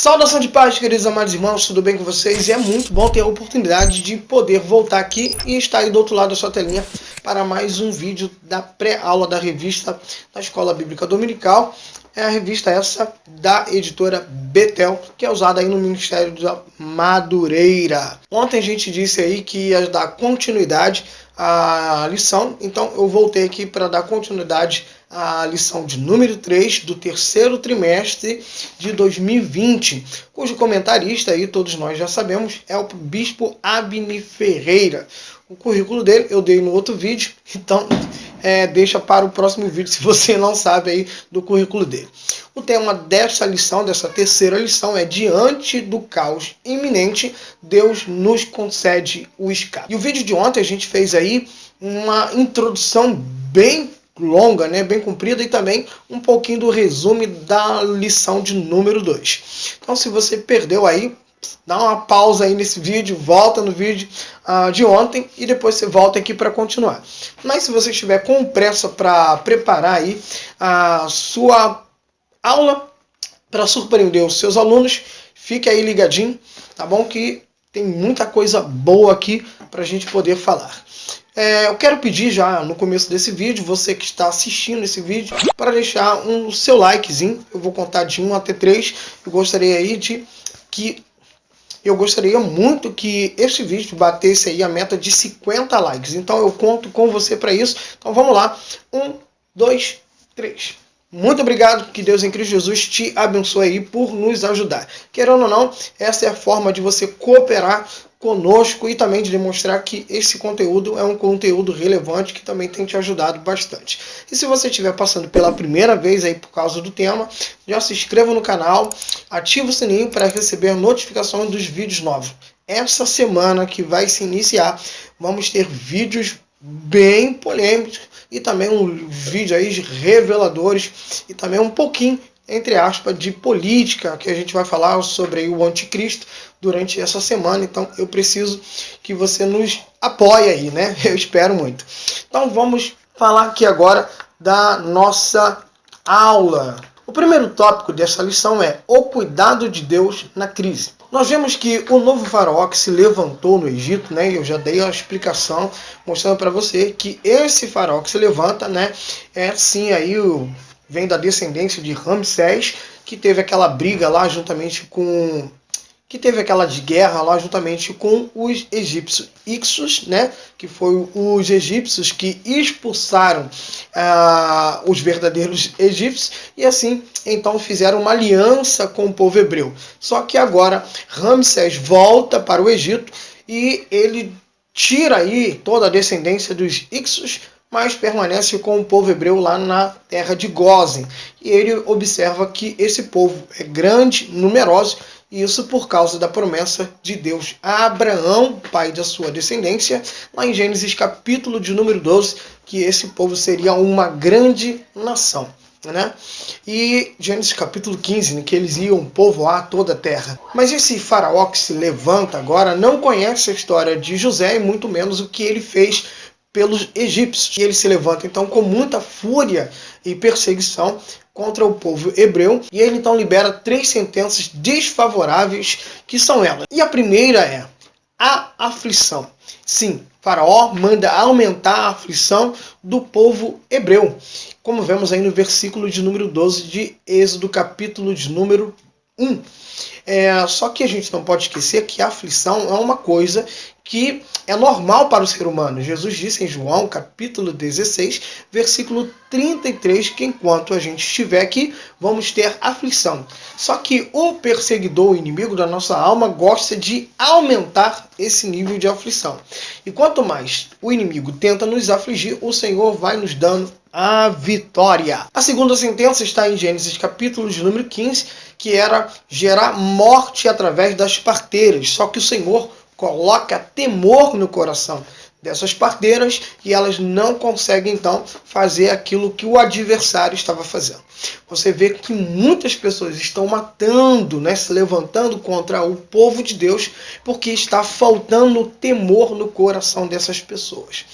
Saudação de paz, queridos amados irmãos, tudo bem com vocês? E é muito bom ter a oportunidade de poder voltar aqui e estar aí do outro lado da sua telinha para mais um vídeo da pré-aula da revista da Escola Bíblica Dominical. É a revista essa da editora Betel, que é usada aí no Ministério da Madureira. Ontem a gente disse aí que ia dar continuidade à lição, então eu voltei aqui para dar continuidade à lição de número 3 do terceiro trimestre de 2020, cujo comentarista aí, todos nós já sabemos, é o Bispo Abni Ferreira. O currículo dele eu dei no outro vídeo, então deixa para o próximo vídeo se você não sabe aí do currículo dele. O tema dessa lição, dessa terceira lição, é diante do caos iminente, Deus nos concede o escape. E o vídeo de ontem a gente fez aí uma introdução bem longa, né, bem comprida, e também um pouquinho do resumo da lição de número 2. Então, se você perdeu aí, dá uma pausa aí nesse vídeo, volta no vídeo de ontem e depois você volta aqui para continuar. Mas se você estiver com pressa para preparar aí a sua aula para surpreender os seus alunos, fique aí ligadinho, tá bom? Que tem muita coisa boa aqui para a gente poder falar. Eu quero pedir já no começo desse vídeo, você que está assistindo esse vídeo, para deixar o seu likezinho. Eu vou contar de 1 até 3. Eu gostaria muito que este vídeo batesse aí a meta de 50 likes. Então eu conto com você para isso. Então vamos lá. 1, 2, 3. Muito obrigado, que Deus em Cristo Jesus te abençoe aí por nos ajudar. Querendo ou não, essa é a forma de você cooperar conosco e também de demonstrar que esse conteúdo é um conteúdo relevante que também tem te ajudado bastante. E se você estiver passando pela primeira vez aí por causa do tema, já se inscreva no canal, ativa o sininho para receber notificações dos vídeos novos. Essa semana que vai se iniciar, vamos ter vídeos bem polêmicos e também um vídeo aí reveladores e também um pouquinho, entre aspas, de política, que a gente vai falar sobre o anticristo durante essa semana. Então eu preciso que você nos apoie aí, né? Eu espero muito. Então vamos falar aqui agora da nossa aula. O primeiro tópico dessa lição é o cuidado de Deus na crise. Nós vemos que o novo faraó que se levantou no Egito, né? Eu já dei a explicação mostrando para você que esse faraó que se levanta, né? É sim aí vem da descendência de Ramsés, que teve aquela briga lá juntamente com guerra lá juntamente com os egípcios Ixos, né? Que foi os egípcios que expulsaram os verdadeiros egípcios e assim então fizeram uma aliança com o povo hebreu. Só que agora Ramsés volta para o Egito e ele tira aí toda a descendência dos Ixos, mas permanece com o povo hebreu lá na terra de Gósen. E ele observa que esse povo é grande, numeroso, e isso por causa da promessa de Deus a Abraão, pai da sua descendência, lá em Gênesis capítulo de número 12, que esse povo seria uma grande nação. Né? E Gênesis capítulo 15, né, que eles iam povoar toda a terra. Mas esse faraó que se levanta agora não conhece a história de José e muito menos o que ele fez pelos egípcios. E ele se levanta então com muita fúria e perseguição contra o povo hebreu, e ele então libera 3 sentenças desfavoráveis, que são elas. E a primeira é a aflição. Sim, Faraó manda aumentar a aflição do povo hebreu, como vemos aí no versículo de número 12 de Êxodo, capítulo de número 1. Só que a gente não pode esquecer que a aflição é uma coisa que é normal para o ser humano. Jesus disse em João, capítulo 16, versículo 33, que enquanto a gente estiver aqui, vamos ter aflição. Só que o perseguidor, o inimigo da nossa alma, gosta de aumentar esse nível de aflição. E quanto mais o inimigo tenta nos afligir, o Senhor vai nos dando a vitória. A segunda sentença está em Gênesis capítulo de número 15, que era gerar morte através das parteiras. Só que o Senhor coloca temor no coração dessas parteiras e elas não conseguem então fazer aquilo que o adversário estava fazendo. Você vê que muitas pessoas estão matando, né, se levantando contra o povo de Deus porque está faltando temor no coração dessas pessoas.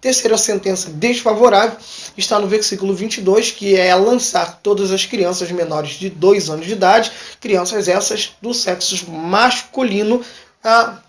Terceira sentença desfavorável está no versículo 22, que é lançar todas as crianças menores de 2 anos de idade, crianças essas do sexo masculino,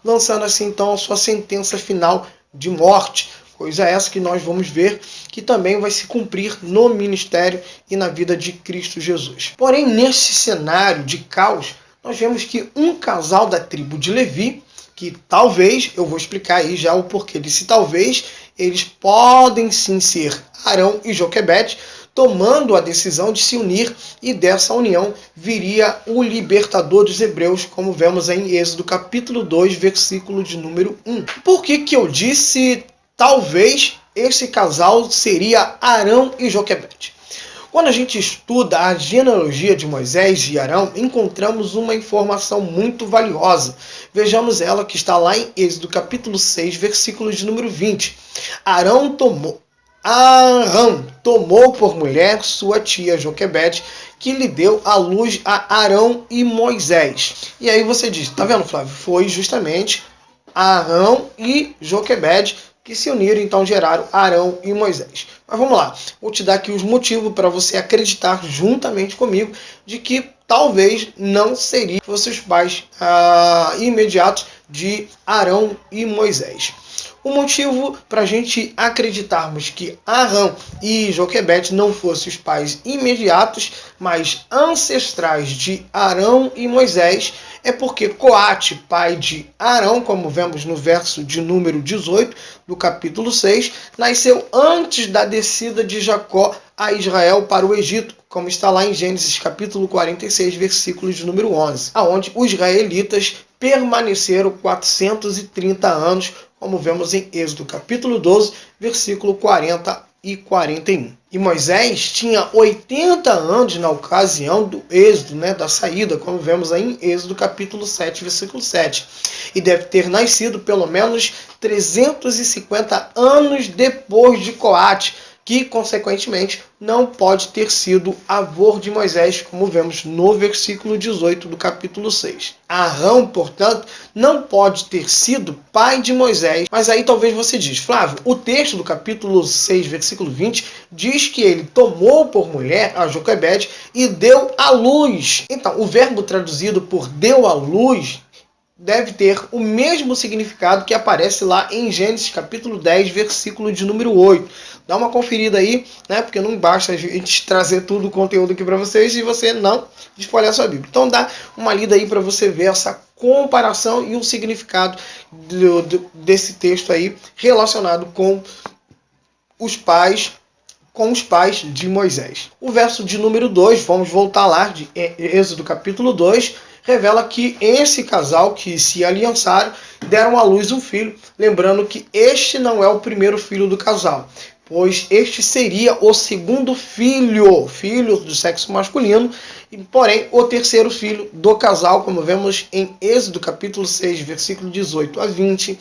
lançando assim então a sua sentença final de morte. Coisa essa que nós vamos ver que também vai se cumprir no ministério e na vida de Cristo Jesus. Porém, nesse cenário de caos, nós vemos que um casal da tribo de Levi, que talvez, eu vou explicar aí já o porquê desse talvez, eles podem sim ser Arão e Joquebede, tomando a decisão de se unir, e dessa união viria o libertador dos hebreus, como vemos em Êxodo capítulo 2, versículo de número 1. Por que eu disse talvez esse casal seria Arão e Joquebede? Quando a gente estuda a genealogia de Moisés e Arão, encontramos uma informação muito valiosa. Vejamos ela que está lá em Êxodo capítulo 6, versículo de número 20. Arão tomou por mulher sua tia Joquebede, que lhe deu à luz a Arão e Moisés. E aí você diz, tá vendo, Flávio? Foi justamente Arão e Joquebede que se uniram, então geraram Arão e Moisés. Mas vamos lá, vou te dar aqui os motivos para você acreditar juntamente comigo de que talvez não seriam seus pais imediatos de Arão e Moisés. O motivo para a gente acreditarmos que Arão e Joquebede não fossem os pais imediatos, mas ancestrais de Arão e Moisés, é porque Coate, pai de Arão, como vemos no verso de número 18 do capítulo 6, nasceu antes da descida de Jacó a Israel para o Egito, como está lá em Gênesis capítulo 46, versículo de número 11, aonde os israelitas permaneceram 430 anos, como vemos em Êxodo capítulo 12, versículo 40 e 41. E Moisés tinha 80 anos na ocasião do êxodo, da saída, como vemos aí em Êxodo capítulo 7, versículo 7. E deve ter nascido pelo menos 350 anos depois de Coate, que, consequentemente, não pode ter sido avô de Moisés, como vemos no versículo 18 do capítulo 6. Arão, portanto, não pode ter sido pai de Moisés, mas aí talvez você diz, Flávio, o texto do capítulo 6, versículo 20, diz que ele tomou por mulher a Joquebede e deu à luz. Então, o verbo traduzido por deu à luz deve ter o mesmo significado que aparece lá em Gênesis capítulo 10, versículo de número 8. Dá uma conferida aí, porque não basta a gente trazer tudo o conteúdo aqui para vocês e você não espalhar sua Bíblia. Então dá uma lida aí para você ver essa comparação e o significado desse texto aí relacionado com os pais de Moisés. O verso de número 2, vamos voltar lá, de Êxodo capítulo 2, revela que esse casal que se aliançaram deram à luz um filho, lembrando que este não é o primeiro filho do casal, pois este seria o segundo filho do sexo masculino, porém o terceiro filho do casal, como vemos em Êxodo capítulo 6, versículo 18 a 20,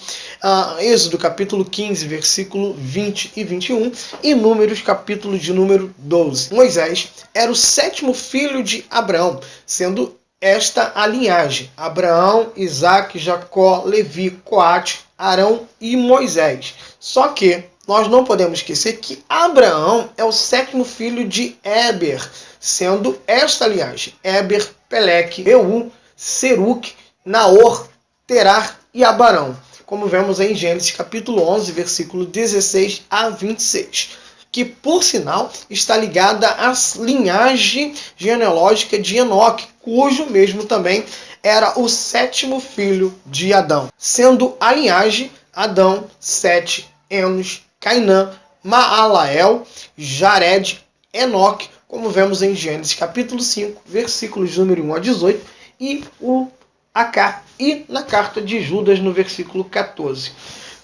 Êxodo capítulo 15, versículo 20 e 21, e Números capítulo de número 12. Moisés era o sétimo filho de Abraão, sendo esta a linhagem: Abraão, Isaque, Jacó, Levi, Coate, Arão e Moisés. Só que nós não podemos esquecer que Abraão é o sétimo filho de Éber, sendo esta linhagem Éber, Peleque, Reu, Seruque, Naor, Terar e Abarão, como vemos em Gênesis capítulo 11, versículo 16 a 26. Que, por sinal, está ligada à linhagem genealógica de Enoque, cujo mesmo também era o sétimo filho de Adão, sendo a linhagem Adão, Sete, Enos, Cainã, Maalael, Jared, Enoque, como vemos em Gênesis capítulo 5, versículos de número 1 a 18, e na carta de Judas, no versículo 14.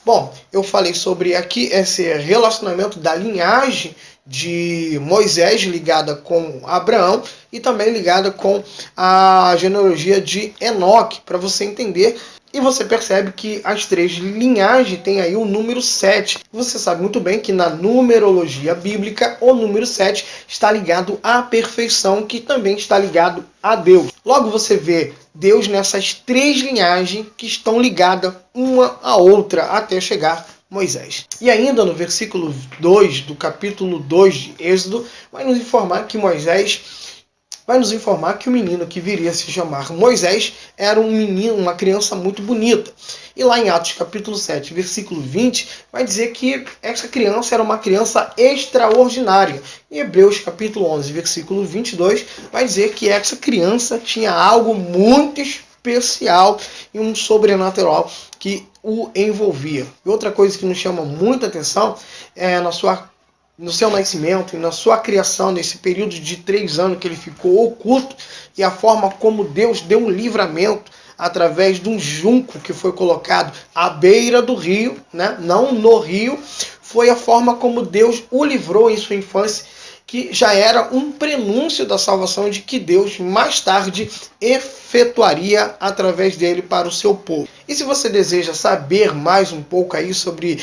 Bom, eu falei sobre aqui esse relacionamento da linhagem de Moisés, ligada com Abraão, e também ligada com a genealogia de Enoque, para você entender. E você percebe que as três linhagens têm aí o número 7. Você sabe muito bem que na numerologia bíblica, o número 7 está ligado à perfeição, que também está ligado a Deus. Logo você vê Deus nessas três linhagens que estão ligadas uma à outra até chegar Moisés. E ainda no versículo 2 do capítulo 2 de Êxodo, vai nos informar que o menino que viria a se chamar Moisés era um menino, uma criança muito bonita. E lá em Atos capítulo 7, versículo 20, vai dizer que essa criança era uma criança extraordinária. Em Hebreus capítulo 11, versículo 22, vai dizer que essa criança tinha algo muito especial e um sobrenatural que o envolvia. E outra coisa que nos chama muita atenção é no seu nascimento e na sua criação, nesse período de 3 anos que ele ficou oculto, e a forma como Deus deu um livramento através de um junco que foi colocado à beira do rio, né? Não no rio, foi a forma como Deus o livrou em sua infância, que já era um prenúncio da salvação de que Deus mais tarde efetuaria através dele para o seu povo. E se você deseja saber mais um pouco aí sobre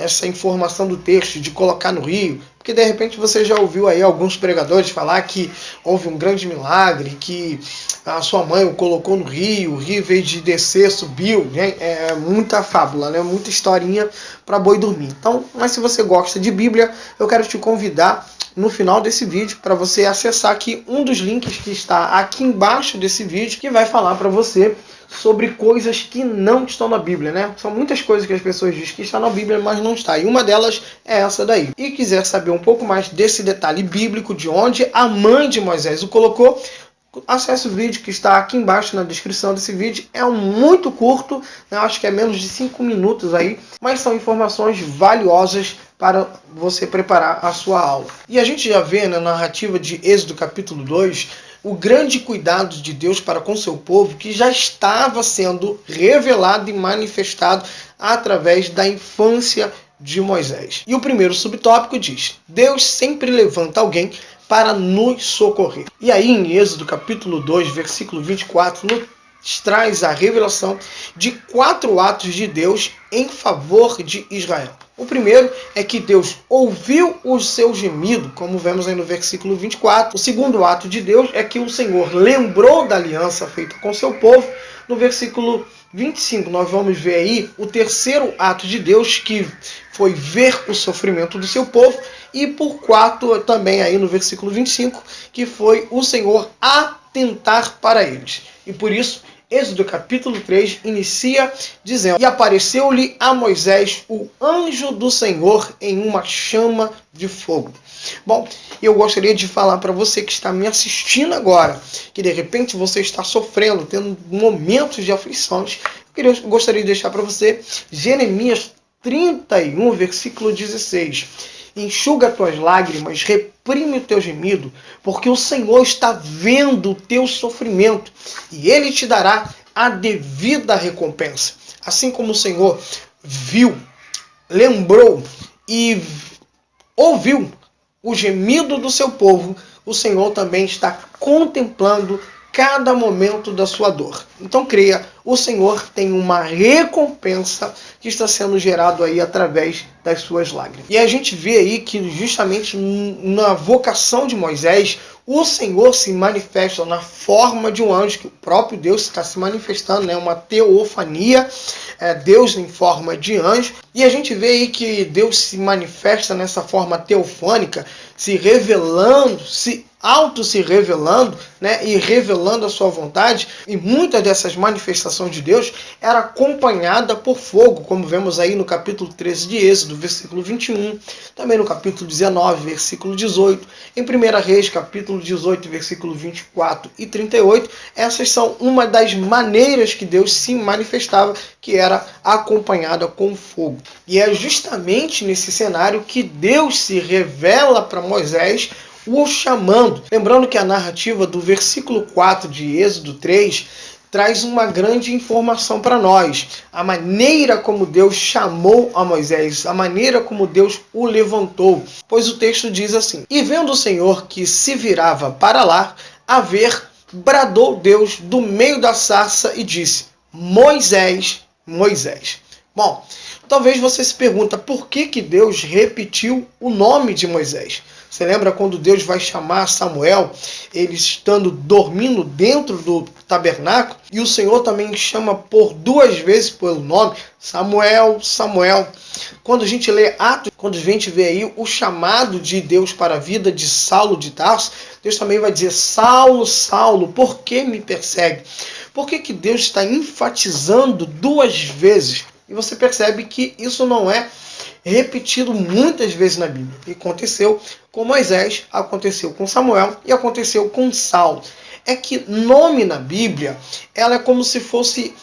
essa informação do texto de colocar no rio, porque de repente você já ouviu aí alguns pregadores falar que houve um grande milagre, que a sua mãe o colocou no rio, o rio veio de descer, subiu, né? É muita fábula, né? Muita historinha para boi dormir. Então, mas se você gosta de Bíblia, eu quero te convidar no final desse vídeo para você acessar aqui um dos links que está aqui embaixo desse vídeo, que vai falar para você sobre coisas que não estão na Bíblia, né? São muitas coisas que as pessoas dizem que está na Bíblia, mas não está. E uma delas é essa daí. E quiser saber um pouco mais desse detalhe bíblico, de onde a mãe de Moisés o colocou, acesse o vídeo que está aqui embaixo na descrição desse vídeo. É muito curto, né? Acho que é menos de 5 minutos aí, mas são informações valiosas para você preparar a sua aula. E a gente já vê na narrativa de Êxodo capítulo 2 o grande cuidado de Deus para com seu povo, que já estava sendo revelado e manifestado através da infância de Moisés. E o primeiro subtópico diz: Deus sempre levanta alguém para nos socorrer. E aí em Êxodo capítulo 2, versículo 24, nos traz a revelação de 4 atos de Deus em favor de Israel. O primeiro é que Deus ouviu o seu gemido, como vemos aí no versículo 24. O segundo ato de Deus é que o Senhor lembrou da aliança feita com seu povo. No versículo 25, nós vamos ver aí o terceiro ato de Deus, que foi ver o sofrimento do seu povo. E por 4, também aí no versículo 25, que foi o Senhor atentar para eles. E por isso, Êxodo capítulo 3 inicia dizendo: E apareceu-lhe a Moisés o anjo do Senhor em uma chama de fogo. Bom, eu gostaria de falar para você que está me assistindo agora, que de repente você está sofrendo, tendo momentos de aflições. Eu gostaria de deixar para você Jeremias 31, versículo 16. Enxuga tuas lágrimas, reprime o teu gemido, porque o Senhor está vendo o teu sofrimento e Ele te dará a devida recompensa. Assim como o Senhor viu, lembrou e ouviu o gemido do seu povo, o Senhor também está contemplando cada momento da sua dor. Então creia, o Senhor tem uma recompensa que está sendo gerado aí através das suas lágrimas. E a gente vê aí que justamente na vocação de Moisés, o Senhor se manifesta na forma de um anjo, que o próprio Deus está se manifestando, né? Uma teofania, Deus em forma de anjo. E a gente vê aí que Deus se manifesta nessa forma teofânica, se revelando, se revelando, né, e revelando a sua vontade. E muitas dessas manifestações de Deus era acompanhada por fogo, como vemos aí no capítulo 13 de Êxodo, versículo 21, também no capítulo 19, versículo 18, em 1 Reis, capítulo 18, versículo 24 e 38, essas são uma das maneiras que Deus se manifestava, que era acompanhada com fogo. E é justamente nesse cenário que Deus se revela para Moisés, o chamando. Lembrando que a narrativa do versículo 4 de Êxodo 3 traz uma grande informação para nós. A maneira como Deus chamou a Moisés, a maneira como Deus o levantou. Pois o texto diz assim: E vendo o Senhor que se virava para lá a ver, bradou Deus do meio da sarça e disse: Moisés, Moisés. Bom, talvez você se pergunta por que Deus repetiu o nome de Moisés. Você lembra quando Deus vai chamar Samuel, ele estando dormindo dentro do tabernáculo, e o Senhor também chama por 2 vezes pelo nome, Samuel, Samuel. Quando a gente lê Atos, quando a gente vê aí o chamado de Deus para a vida de Saulo de Tarso, Deus também vai dizer: Saulo, Saulo, por que me persegue? Por que Deus está enfatizando 2 vezes? E você percebe que isso não é repetido muitas vezes na Bíblia. E aconteceu com Moisés, aconteceu com Samuel e aconteceu com Saulo. É que nome na Bíblia, ela é como se fosse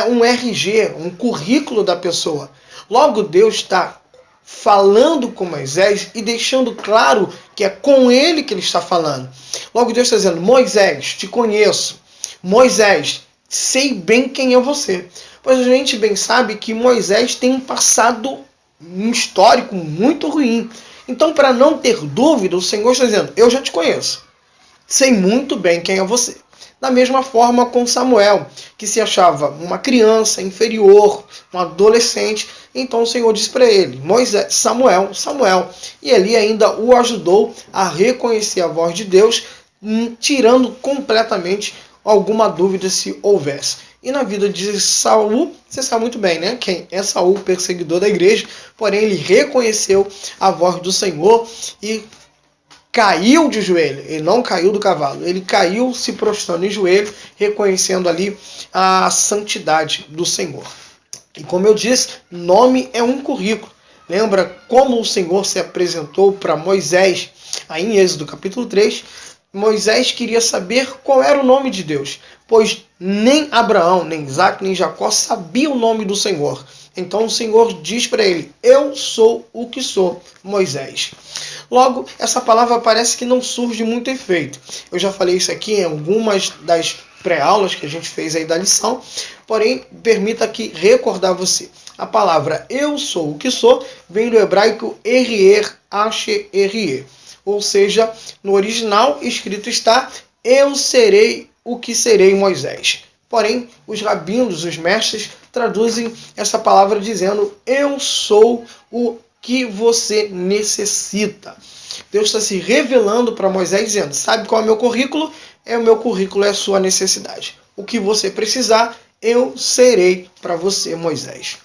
um RG, um currículo da pessoa. Logo, Deus está falando com Moisés e deixando claro que é com ele que ele está falando. Logo, Deus está dizendo: Moisés, te conheço. Moisés, sei bem quem é você. Pois a gente bem sabe que Moisés tem um passado, um histórico muito ruim. Então, para não ter dúvida, o Senhor está dizendo: eu já te conheço. Sei muito bem quem é você. Da mesma forma com Samuel, que se achava uma criança inferior, um adolescente. Então o Senhor disse para ele: Moisés, Samuel, Samuel. E ele ainda o ajudou a reconhecer a voz de Deus, tirando completamente alguma dúvida se houvesse. E na vida de Saul, você sabe muito bem, né? Quem é Saul, perseguidor da igreja, porém ele reconheceu a voz do Senhor e caiu de joelho. Ele não caiu do cavalo, ele caiu se prostrando em joelho, reconhecendo ali a santidade do Senhor. E como eu disse, nome é um currículo. Lembra como o Senhor se apresentou para Moisés, aí em Êxodo capítulo 3, Moisés queria saber qual era o nome de Deus, pois nem Abraão, nem Isaac, nem Jacó sabiam o nome do Senhor. Então o Senhor diz para ele: eu sou o que sou, Moisés. Logo, essa palavra parece que não surge muito efeito. Eu já falei isso aqui em algumas das pré-aulas que a gente fez aí da lição, porém, permita aqui recordar você. A palavra eu sou o que sou vem do hebraico erier, asher, erier. Ou seja, no original escrito está: eu serei o que serei, Moisés. Porém, os rabinos, os mestres, traduzem essa palavra dizendo: eu sou o que você necessita. Deus está se revelando para Moisés dizendo: sabe qual é o meu currículo? O meu currículo é a sua necessidade. O que você precisar, eu serei para você, Moisés.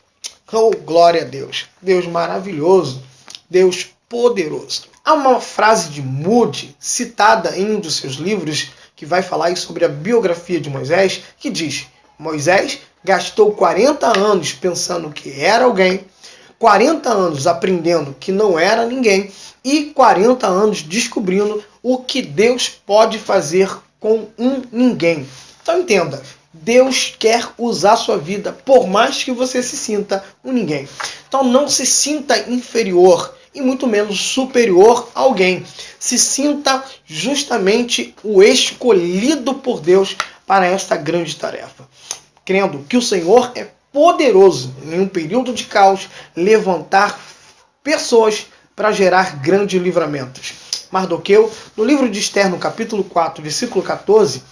Oh, glória a Deus. Deus maravilhoso. Deus poderoso. Há uma frase de Moody, citada em um dos seus livros, que vai falar sobre a biografia de Moisés, que diz: Moisés gastou 40 anos pensando que era alguém, 40 anos aprendendo que não era ninguém e 40 anos descobrindo o que Deus pode fazer com um ninguém. Então entenda, Deus quer usar a sua vida por mais que você se sinta um ninguém. Então não se sinta inferior e muito menos superior a alguém. Se sinta justamente o escolhido por Deus para esta grande tarefa, crendo que o Senhor é poderoso em um período de caos levantar pessoas para gerar grandes livramentos. Mardoqueu, no livro de Esther, no capítulo 4, versículo 14,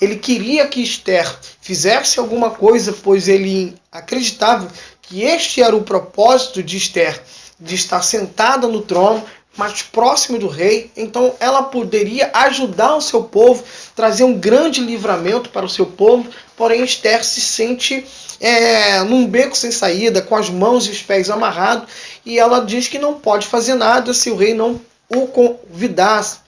ele queria que Esther fizesse alguma coisa, pois ele acreditava que este era o propósito de Esther, de estar sentada no trono, mais próximo do rei. Então ela poderia ajudar o seu povo, trazer um grande livramento para o seu povo. Porém, Esther se sente num beco sem saída, com as mãos e os pés amarrados, e ela diz que não pode fazer nada se o rei não o convidasse,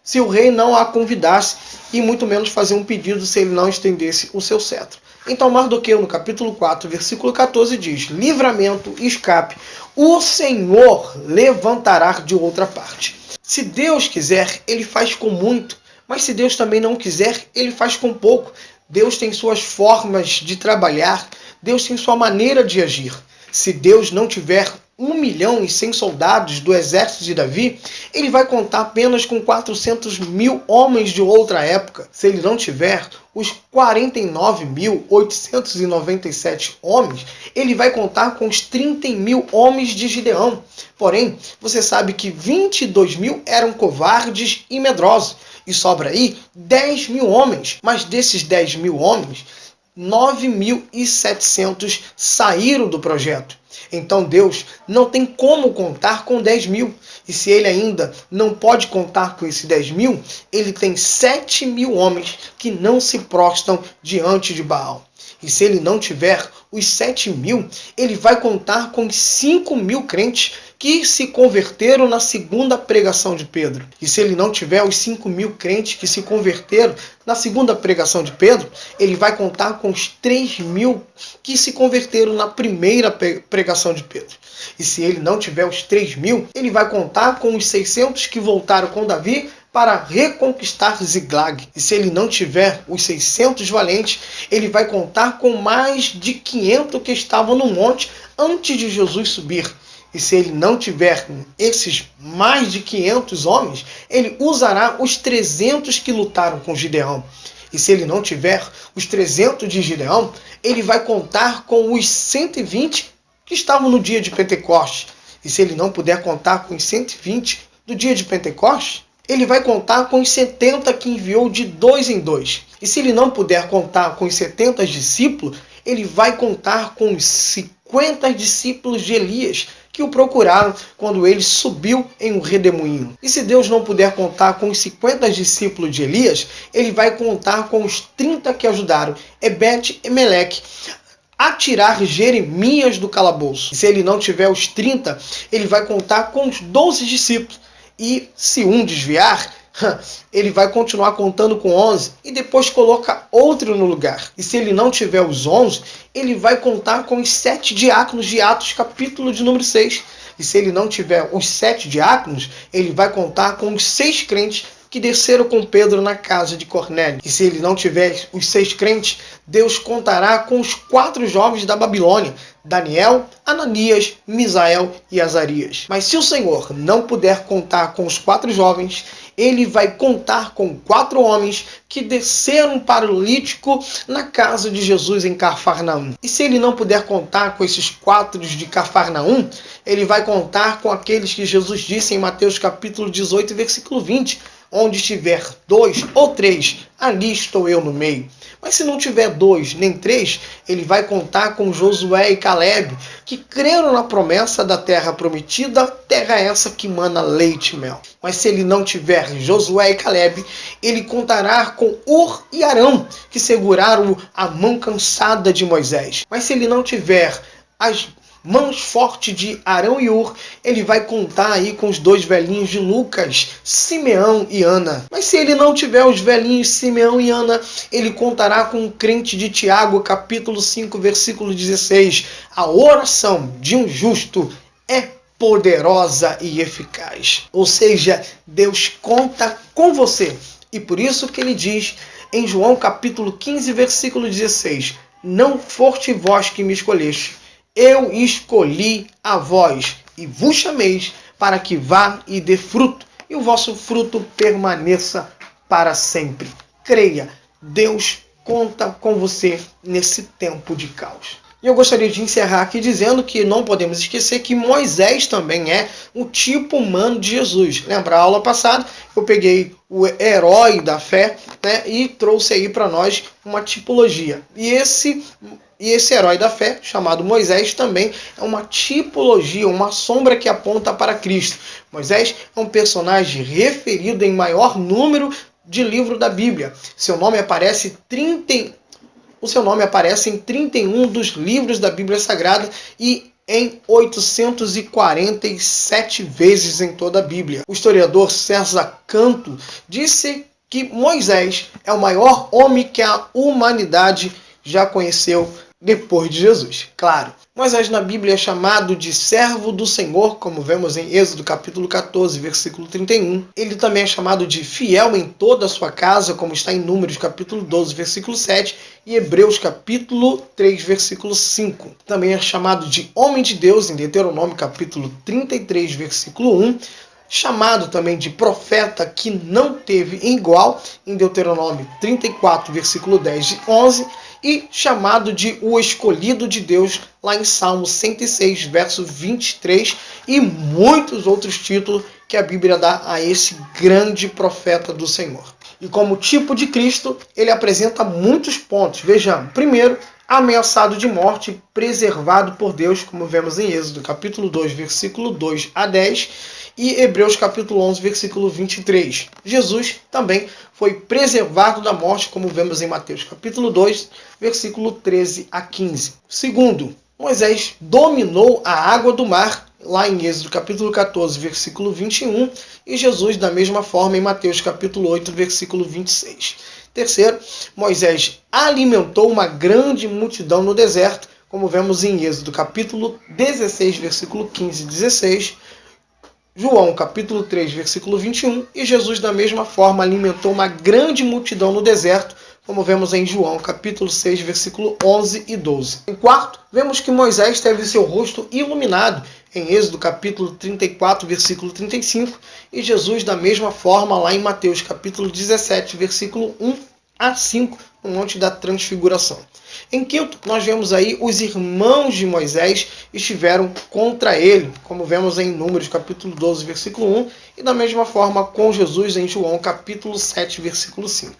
se o rei não a convidasse, e muito menos fazer um pedido se ele não estendesse o seu cetro. Então Mardoqueu, no capítulo 4, versículo 14, diz: livramento e escape o Senhor levantará de outra parte. Se Deus quiser, ele faz com muito, mas se Deus também não quiser, ele faz com pouco. Deus tem suas formas de trabalhar, Deus tem sua maneira de agir. Se Deus não tiver 1.100.000 soldados do exército de Davi, ele vai contar apenas com 400.000 homens de outra época. Se ele não tiver os 49.897 homens, ele vai contar com os 30.000 homens de Gideão. Porém, você sabe que 22.000 eram covardes e medrosos, e sobra aí 10.000 homens. Mas desses 10.000 homens, 9.700 saíram do projeto. Então Deus não tem como contar com 10.000. E se ele ainda não pode contar com esses 10.000, ele tem 7.000 homens que não se prostram diante de Baal. E se ele não tiver os 7.000, ele vai contar com 5.000 crentes que se converteram na segunda pregação de Pedro. E se ele não tiver os 5.000 crentes que se converteram na segunda pregação de Pedro, ele vai contar com os 3.000 que se converteram na primeira pregação de Pedro. E se ele não tiver os 3.000, ele vai contar com os 600 que voltaram com Davi para reconquistar Ziglag. E se ele não tiver os 600 valentes, ele vai contar com mais de 500 que estavam no monte antes de Jesus subir. E se ele não tiver esses mais de 500 homens, ele usará os 300 que lutaram com Gideão. E se ele não tiver os 300 de Gideão, ele vai contar com os 120 que estavam no dia de Pentecostes. E se ele não puder contar com os 120 do dia de Pentecostes, ele vai contar com os 70 que enviou de 2 em 2. E se ele não puder contar com os 70 discípulos, ele vai contar com os 50 discípulos de Elias que o procuraram quando ele subiu em um redemoinho. E se Deus não puder contar com os 50 discípulos de Elias, ele vai contar com os 30 que ajudaram Ebed e Meleque a tirar Jeremias do calabouço. E se ele não tiver os 30, ele vai contar com os 12 discípulos. E se um desviar, ele vai continuar contando com 11 e depois coloca outro no lugar. E se ele não tiver os 11, ele vai contar com os 7 diáconos de Atos, capítulo de número 6. E se ele não tiver os 7 diáconos, ele vai contar com os 6 crentes que desceram com Pedro na casa de Cornélio. E se ele não tiver os 6 crentes, Deus contará com os 4 jovens da Babilônia, Daniel, Ananias, Misael e Azarias. Mas se o Senhor não puder contar com os 4 jovens, ele vai contar com 4 homens que desceram paralítico na casa de Jesus em Cafarnaum. E se ele não puder contar com esses 4 de Cafarnaum, ele vai contar com aqueles que Jesus disse em Mateus capítulo 18, versículo 20, onde estiver 2 ou 3, ali estou eu no meio. Mas se não tiver 2 nem 3, ele vai contar com Josué e Caleb, que creram na promessa da terra prometida, terra essa que mana leite e mel. Mas se ele não tiver Josué e Caleb, ele contará com Ur e Arão, que seguraram a mão cansada de Moisés. Mas se ele não tiver as mãos fortes de Arão e Ur, ele vai contar aí com os 2 velhinhos de Lucas, Simeão e Ana. Mas se ele não tiver os velhinhos Simeão e Ana, ele contará com o crente de Tiago, capítulo 5, versículo 16. A oração de um justo é poderosa e eficaz. Ou seja, Deus conta com você. E por isso que ele diz em João capítulo 15, versículo 16: não foste vós que me escolheste, eu escolhi a vós e vos chameis para que vá e dê fruto, e o vosso fruto permaneça para sempre. Creia, Deus conta com você nesse tempo de caos. E eu gostaria de encerrar aqui dizendo que não podemos esquecer que Moisés também é um tipo humano de Jesus. Lembra a aula passada? Eu peguei o herói da fé, né, e trouxe aí para nós uma tipologia. E esse herói da fé, chamado Moisés, também é uma tipologia, uma sombra que aponta para Cristo. Moisés é um personagem referido em maior número de livros da Bíblia. Seu nome aparece em 31 dos livros da Bíblia Sagrada e em 847 vezes em toda a Bíblia. O historiador César Canto disse que Moisés é o maior homem que a humanidade já conheceu depois de Jesus, claro. Moisés na Bíblia é chamado de servo do Senhor, como vemos em Êxodo capítulo 14, versículo 31. Ele também é chamado de fiel em toda a sua casa, como está em Números capítulo 12, versículo 7 e Hebreus capítulo 3, versículo 5. Também é chamado de homem de Deus em Deuteronômio capítulo 33, versículo 1. Chamado também de profeta que não teve igual, em Deuteronômio 34, versículo 10 e 11, e chamado de o escolhido de Deus, lá em Salmo 106, verso 23, e muitos outros títulos que a Bíblia dá a esse grande profeta do Senhor. E como tipo de Cristo, ele apresenta muitos pontos. Vejamos, primeiro, ameaçado de morte, preservado por Deus, como vemos em Êxodo capítulo 2, versículo 2 a 10, e Hebreus capítulo 11, versículo 23. Jesus também foi preservado da morte, como vemos em Mateus capítulo 2, versículo 13 a 15. Segundo, Moisés dominou a água do mar, lá em Êxodo capítulo 14, versículo 21, e Jesus da mesma forma em Mateus capítulo 8, versículo 26. Terceiro, Moisés alimentou uma grande multidão no deserto, como vemos em Êxodo capítulo 16, versículo 15 e 16, João capítulo 3, versículo 21, e Jesus da mesma forma alimentou uma grande multidão no deserto, como vemos em João capítulo 6, versículo 11 e 12. Em quarto, vemos que Moisés teve seu rosto iluminado, em Êxodo capítulo 34, versículo 35, e Jesus da mesma forma lá em Mateus capítulo 17, versículo 1 a 5, no Monte da Transfiguração. Em quinto, nós vemos aí os irmãos de Moisés estiveram contra ele, como vemos em Números capítulo 12, versículo 1, e da mesma forma com Jesus em João capítulo 7, versículo 5.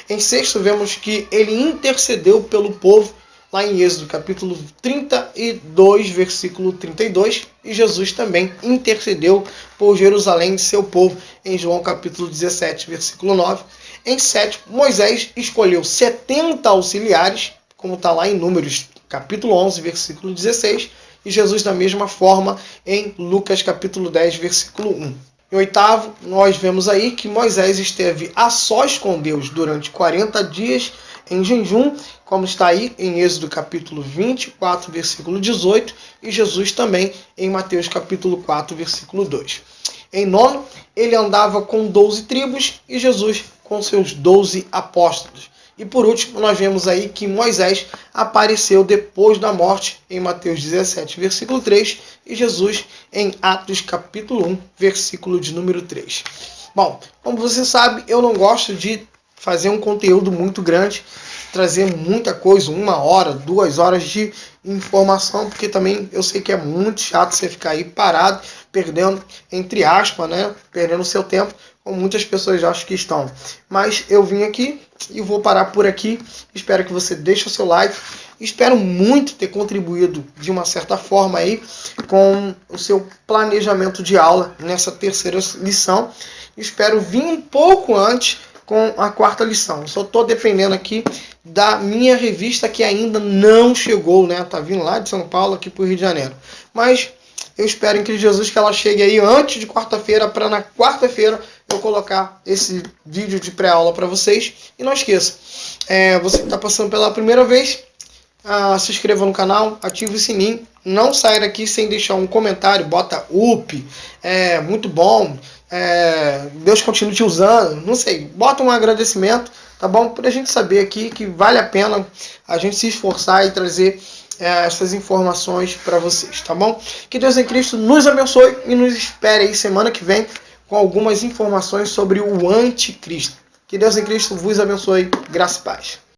Em sexto, vemos que ele intercedeu pelo povo, lá em Êxodo capítulo 32, versículo 32, e Jesus também intercedeu por Jerusalém, seu povo, em João capítulo 17, versículo 9. Em sétimo, Moisés escolheu 70 auxiliares, como está lá em Números capítulo 11, versículo 16, e Jesus da mesma forma em Lucas capítulo 10, versículo 1. Em oitavo, nós vemos aí que Moisés esteve a sós com Deus durante 40 dias em jejum, como está aí em Êxodo capítulo 24, versículo 18, e Jesus também em Mateus capítulo 4, versículo 2. Em nono, ele andava com 12 tribos e Jesus com seus 12 apóstolos. E por último, nós vemos aí que Moisés apareceu depois da morte em Mateus 17, versículo 3, e Jesus em Atos capítulo 1, versículo de número 3. Bom, como você sabe, eu não gosto de fazer um conteúdo muito grande, trazer muita coisa, 1 hora, 2 horas de informação, porque também eu sei que é muito chato você ficar aí parado, perdendo, entre aspas, né, perdendo seu tempo, como muitas pessoas acham que estão. Mas eu vim aqui e vou parar por aqui. Espero que você deixe o seu like. Espero muito ter contribuído de uma certa forma aí com o seu planejamento de aula nessa terceira lição. Espero vir um pouco antes com a quarta lição. Só estou dependendo aqui da minha revista que ainda não chegou, né? Tá vindo lá de São Paulo aqui para o Rio de Janeiro. Mas eu espero em Cristo Jesus que ela chegue aí antes de quarta-feira, para na quarta-feira eu colocar esse vídeo de pré-aula para vocês. E não esqueça, você que está passando pela primeira vez, se inscreva no canal, ative o sininho. Não saia daqui sem deixar um comentário, bota up, muito bom, Deus continue te usando, não sei, bota um agradecimento, tá bom? Para a gente saber aqui que vale a pena a gente se esforçar e trazer essas informações para vocês, tá bom? Que Deus em Cristo nos abençoe e nos espere aí semana que vem com algumas informações sobre o anticristo. Que Deus em Cristo vos abençoe, graça e paz.